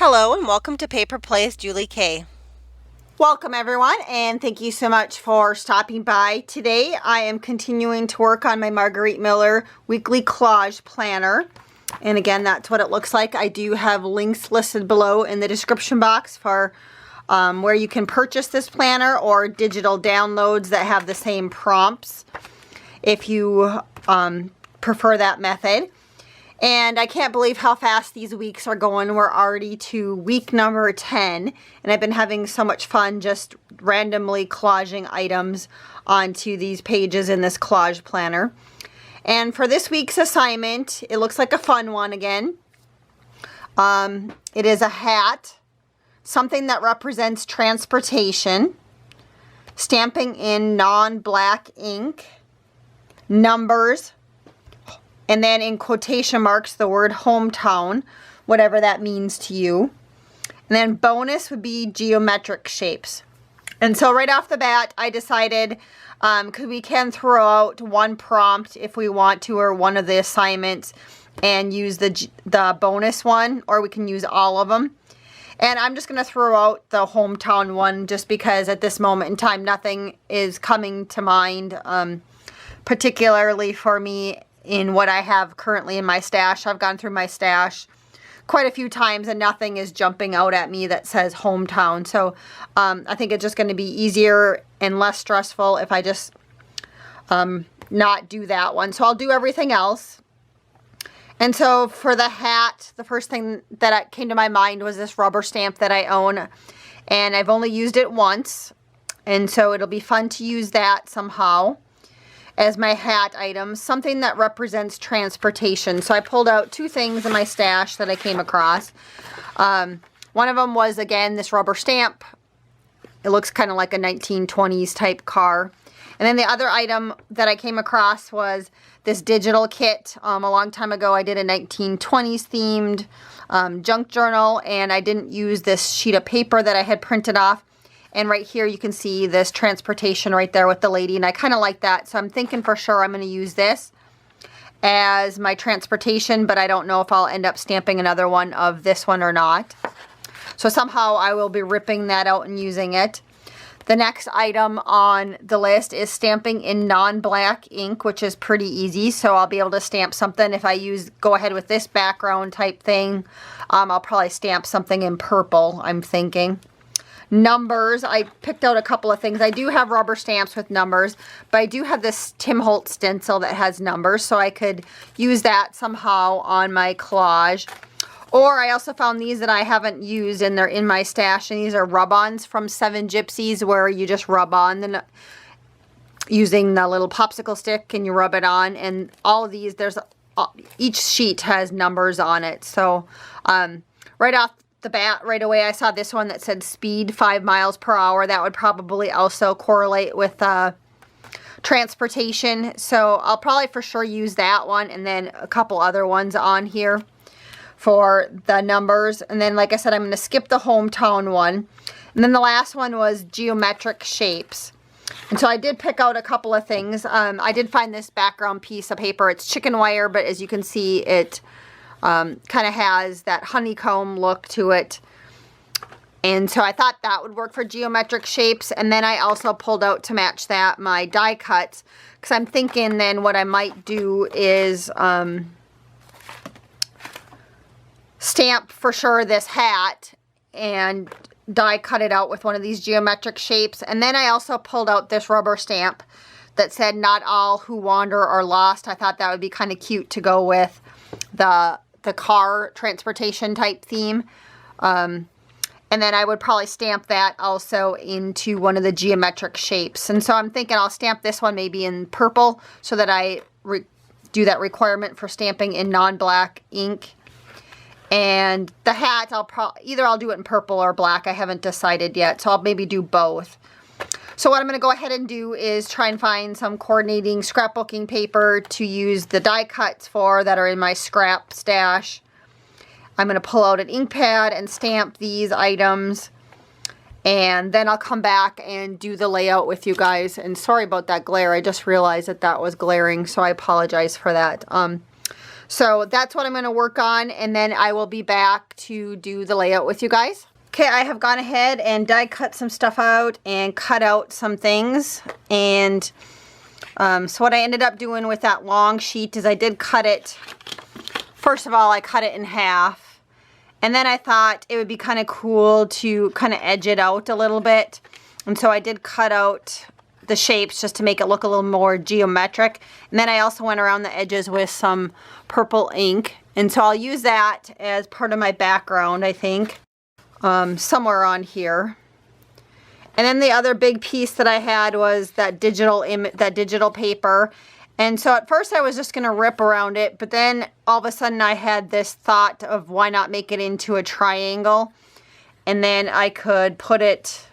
Hello and welcome to Paper Plays Julie K. Welcome everyone, and thank you so much for stopping by. Today I am continuing to work on my Margarete Miller weekly collage planner, and again that's what it looks like. I do have links listed below in the description box for where you can purchase this planner or digital downloads that have the same prompts if you prefer that method. And I can't believe how fast these weeks are going. We're already to week number 10, and I've been having so much fun just randomly collaging items onto these pages in this collage planner. And for this week's assignment, it looks like a fun one again. It is a hat, something that represents transportation, stamping in non-black ink, numbers, and then in quotation marks the word hometown, whatever that means to you. And then bonus would be geometric shapes. And so right off the bat, I decided because we can throw out one prompt if we want to, or one of the assignments, and use the bonus one, or we can use all of them. And I'm just going to throw out the hometown one just because at this moment in time, nothing is coming to mind, particularly for me in what I have currently in my stash. I've gone through my stash quite a few times and nothing is jumping out at me that says hometown. So I think it's just going to be easier and less stressful if I just not do that one. So I'll do everything else. And so for the hat, the first thing that came to my mind was this rubber stamp that I own, and I've only used it once, and so it'll be fun to use that somehow as my hat item, something that represents transportation. So I pulled out two things in my stash that I came across. One of them was, again, this rubber stamp. It looks kind of like a 1920s type car. And then the other item that I came across was this digital kit. A long time ago, I did a 1920s themed junk journal, and I didn't use this sheet of paper that I had printed off. And right here you can see this transportation right there with the lady, and I kind of like that. So I'm thinking for sure I'm going to use this as my transportation, but I don't know if I'll end up stamping another one of this one or not. So somehow I will be ripping that out and using it. The next item on the list is stamping in non-black ink, which is pretty easy. So I'll be able to stamp something. If I go ahead with this background type thing, I'll probably stamp something in purple, I'm thinking. Numbers, I picked out a couple of things. I do have rubber stamps with numbers, but I do have this Tim Holtz stencil that has numbers, so I could use that somehow on my collage. Or I also found these that I haven't used, and they're in my stash, and these are rub-ons from Seven Gypsies, where you just rub on using the little popsicle stick, and you rub it on. And all of these, each sheet has numbers on it. So right off the bat, right away, I saw this one that said speed 5 miles per hour. That would probably also correlate with transportation. So I'll probably for sure use that one, and then a couple other ones on here for the numbers. And then, like I said, I'm going to skip the hometown one. And then the last one was geometric shapes. And so I did pick out a couple of things. I did find this background piece of paper. It's chicken wire, but as you can see, it kind of has that honeycomb look to it. And so I thought that would work for geometric shapes. And then I also pulled out to match that my die cuts, because I'm thinking then what I might do is stamp for sure this hat and die cut it out with one of these geometric shapes. And then I also pulled out this rubber stamp that said not all who wander are lost. I thought that would be kind of cute to go with the car transportation type theme. And then I would probably stamp that also into one of the geometric shapes. And so I'm thinking I'll stamp this one maybe in purple so that I do that requirement for stamping in non-black ink. And the hat, either I'll do it in purple or black. I haven't decided yet, so I'll maybe do both. So what I'm going to go ahead and do is try and find some coordinating scrapbooking paper to use the die cuts for that are in my scrap stash. I'm going to pull out an ink pad and stamp these items, and then I'll come back and do the layout with you guys. And sorry about that glare. I just realized that was glaring, so I apologize for that. So that's what I'm going to work on, and then I will be back to do the layout with you guys. Okay, I have gone ahead and die cut some stuff out and cut out some things. And so what I ended up doing with that long sheet is I did cut it. First of all, I cut it in half. And then I thought it would be kind of cool to kind of edge it out a little bit. And so I did cut out the shapes just to make it look a little more geometric. And then I also went around the edges with some purple ink. And so I'll use that as part of my background, I think, somewhere on here. And then the other big piece that I had was that digital paper. And so at first I was just going to rip around it, but then all of a sudden I had this thought of why not make it into a triangle. And then I could put it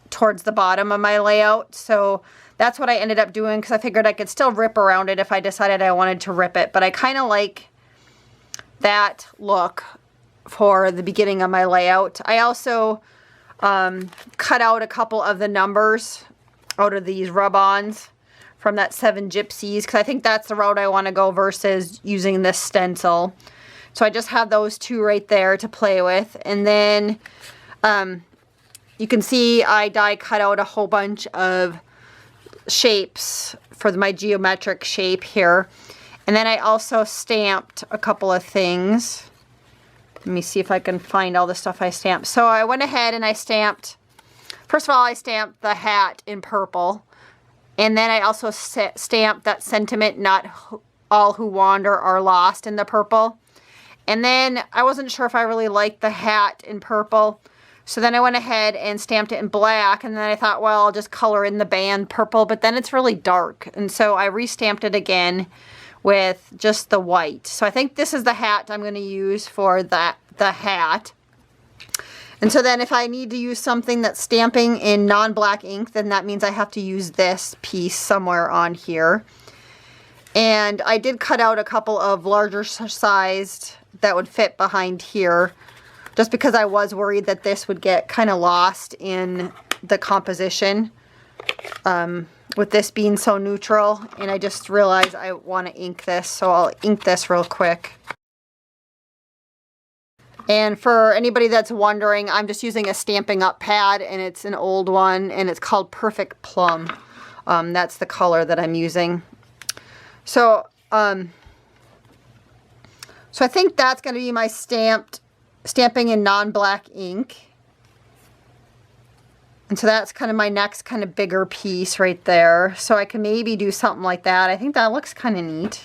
towards the bottom of my layout. So that's what I ended up doing, because I figured I could still rip around it if I decided I wanted to rip it. But I kind of like that look for the beginning of my layout. I also cut out a couple of the numbers out of these rub-ons from that 7 Gypsies, because I think that's the route I want to go versus using this stencil. So I just have those two right there to play with. And then you can see I die cut out a whole bunch of shapes for my geometric shape here. And then I also stamped a couple of things. Let me see if I can find all the stuff I stamped. So I went ahead and I stamped, first of all, I stamped the hat in purple. And then I also stamped that sentiment, "Not all who wander are lost," in the purple. And then I wasn't sure if I really liked the hat in purple. So then I went ahead and stamped it in black. And then I thought, well, I'll just color in the band purple. But then it's really dark. And so I restamped it again with just the white. So I think this is the hat I'm going to use for the hat. And so then if I need to use something that's stamping in non-black ink, then that means I have to use this piece somewhere on here. And I did cut out a couple of larger sized that would fit behind here, just because I was worried that this would get kind of lost in the composition with this being so neutral. And I just realized I want to ink this, so I'll ink this real quick. And for anybody that's wondering, I'm just using a Stampin' Up pad, and it's an old one, and it's called Perfect Plum. That's the color that I'm using. So, so I think that's going to be my stamping in non-black ink. And so that's kind of my next kind of bigger piece right there. So I can maybe do something like that. I think that looks kind of neat.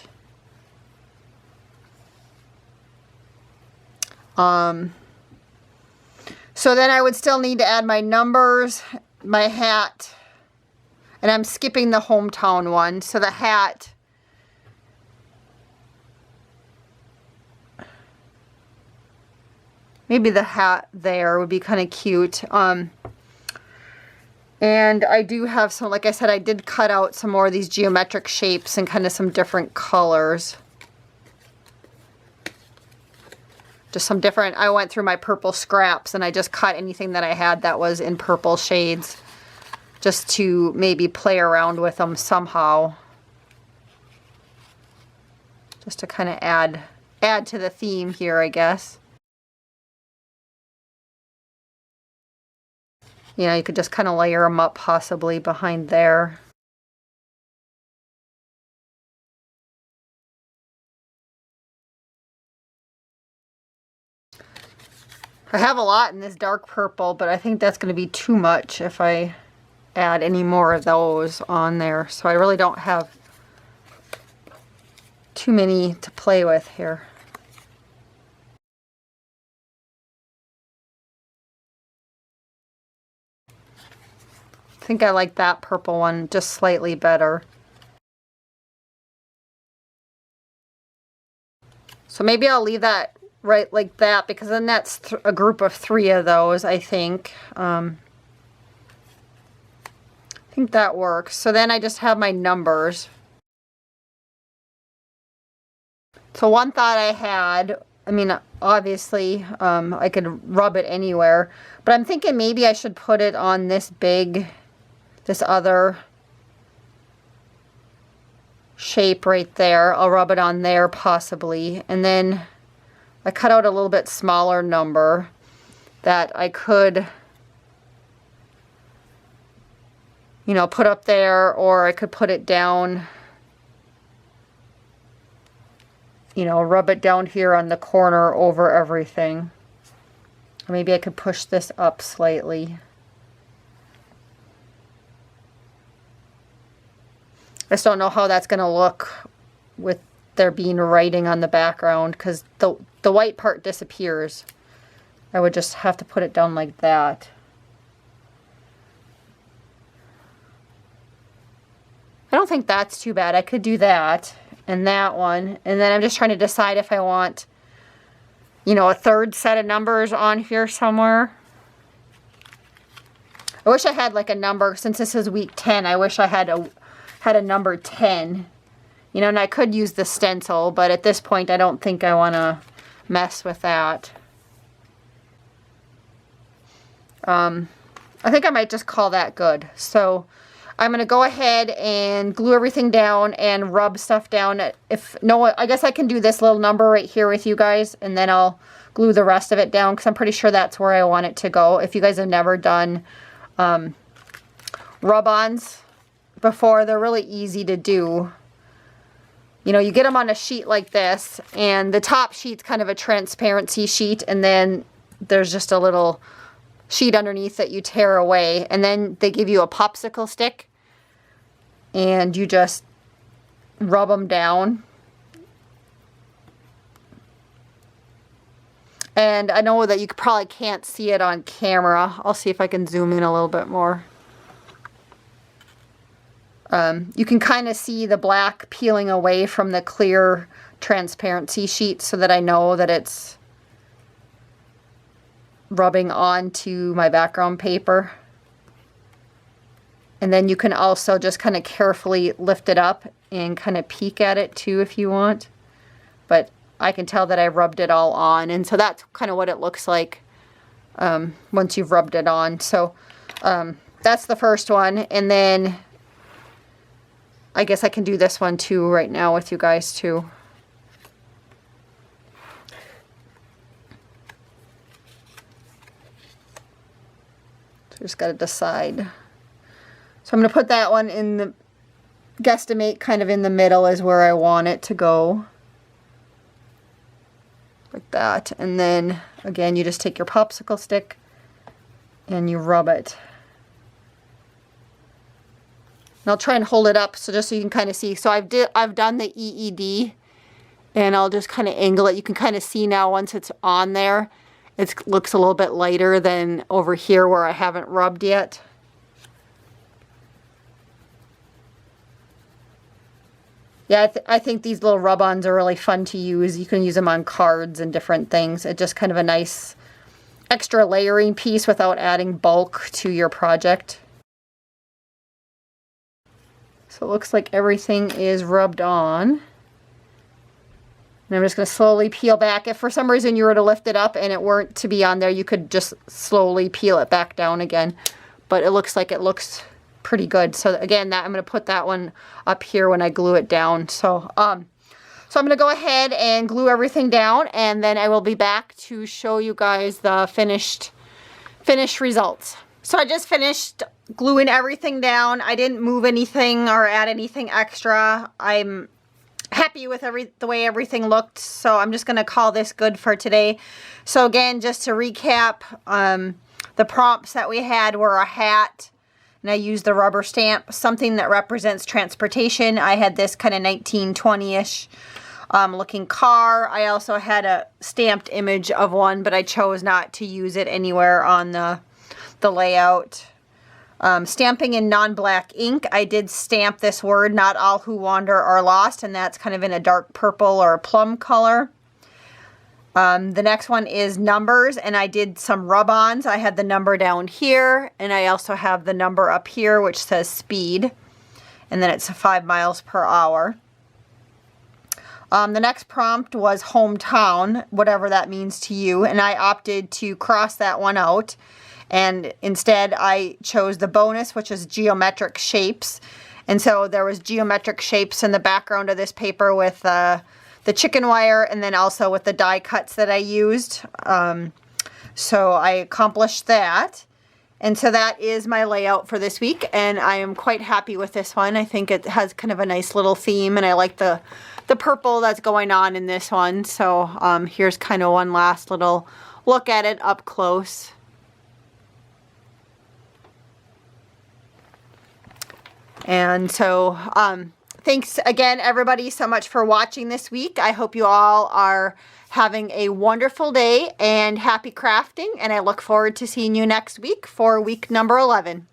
So then I would still need to add my numbers, my hat, and I'm skipping the hometown one. So the hat, maybe the hat there would be kind of cute. And I do have some, like I said, I did cut out some more of these geometric shapes and kind of some different colors. Just some different, I went through my purple scraps and I just cut anything that I had that was in purple shades, just to maybe play around with them somehow. Just to kind of add to the theme here, I guess. You know, you could just kind of layer them up possibly behind there. I have a lot in this dark purple, but I think that's going to be too much if I add any more of those on there. So I really don't have too many to play with here. I think I like that purple one just slightly better. So maybe I'll leave that right like that, because then that's a group of 3 of those, I think. I think that works. So then I just have my numbers. So one thought I had, I mean, obviously, I could rub it anywhere, but I'm thinking maybe I should put it on this other shape right there. I'll rub it on there possibly. And then I cut out a little bit smaller number that I could, you know, put up there, or I could put it down, you know, rub it down here on the corner over everything. Or maybe I could push this up slightly. I just don't know how that's going to look with there being writing on the background, because the white part disappears. I would just have to put it down like that. I don't think that's too bad. I could do that and that one. And then I'm just trying to decide if I want, you know, a third set of numbers on here somewhere. I wish I had like a number, since this is week 10, I wish I had a number 10. You know, and I could use the stencil, but at this point I don't think I want to mess with that. I think I might just call that good. So I'm going to go ahead and glue everything down and rub stuff down. If no, I guess I can do this little number right here with you guys, and then I'll glue the rest of it down, because I'm pretty sure that's where I want it to go. If you guys have never done rub-ons before, they're really easy to do. You know, you get them on a sheet like this, and the top sheet's kind of a transparency sheet, and then there's just a little sheet underneath that you tear away, and then they give you a popsicle stick, and you just rub them down. And I know that you probably can't see it on camera. I'll see if I can zoom in a little bit more. You can kind of see the black peeling away from the clear transparency sheet, so that I know that it's rubbing onto my background paper. And then you can also just kind of carefully lift it up and kind of peek at it too if you want. But I can tell that I rubbed it all on, and so that's kind of what it looks like once you've rubbed it on. So that's the first one, and then I guess I can do this one too right now with you guys too. So just got to decide. So I'm going to put that one in the, guesstimate kind of in the middle is where I want it to go. Like that. And then again, you just take your popsicle stick and you rub it. And I'll try and hold it up so just so you can kind of see. So I've done the EED, and I'll just kind of angle it. You can kind of see now once it's on there, it looks a little bit lighter than over here where I haven't rubbed yet. Yeah, I think these little rub-ons are really fun to use. You can use them on cards and different things. It's just kind of a nice extra layering piece without adding bulk to your project. So it looks like everything is rubbed on. And I'm just going to slowly peel back. If for some reason you were to lift it up and it weren't to be on there, you could just slowly peel it back down again. But it looks like it looks pretty good. So again, that I'm going to put that one up here when I glue it down. So I'm going to go ahead and glue everything down, and then I will be back to show you guys the finished results. So I just finished gluing everything down. I didn't move anything or add anything extra. I'm happy with the way everything looked, so I'm just going to call this good for today. So again, just to recap, the prompts that we had were a hat, and I used the rubber stamp, something that represents transportation. I had this kind of 1920-ish looking car. I also had a stamped image of one, but I chose not to use it anywhere on the layout. Stamping in non-black ink, I did stamp this word, "Not all who wander are lost," and that's kind of in a dark purple or a plum color. The next one is numbers, and I did some rub-ons. I had the number down here, and I also have the number up here which says speed, and then it's 5 miles per hour. The next prompt was hometown, whatever that means to you, and I opted to cross that one out. And instead I chose the bonus, which is geometric shapes. And so there was geometric shapes in the background of this paper with the chicken wire, and then also with the die cuts that I used. So I accomplished that. And so that is my layout for this week, and I am quite happy with this one. I think it has kind of a nice little theme, and I like the purple that's going on in this one. So here's kind of one last little look at it up close. And so thanks again, everybody, so much for watching this week. I hope you all are having a wonderful day and happy crafting, and I look forward to seeing you next week for week number 11.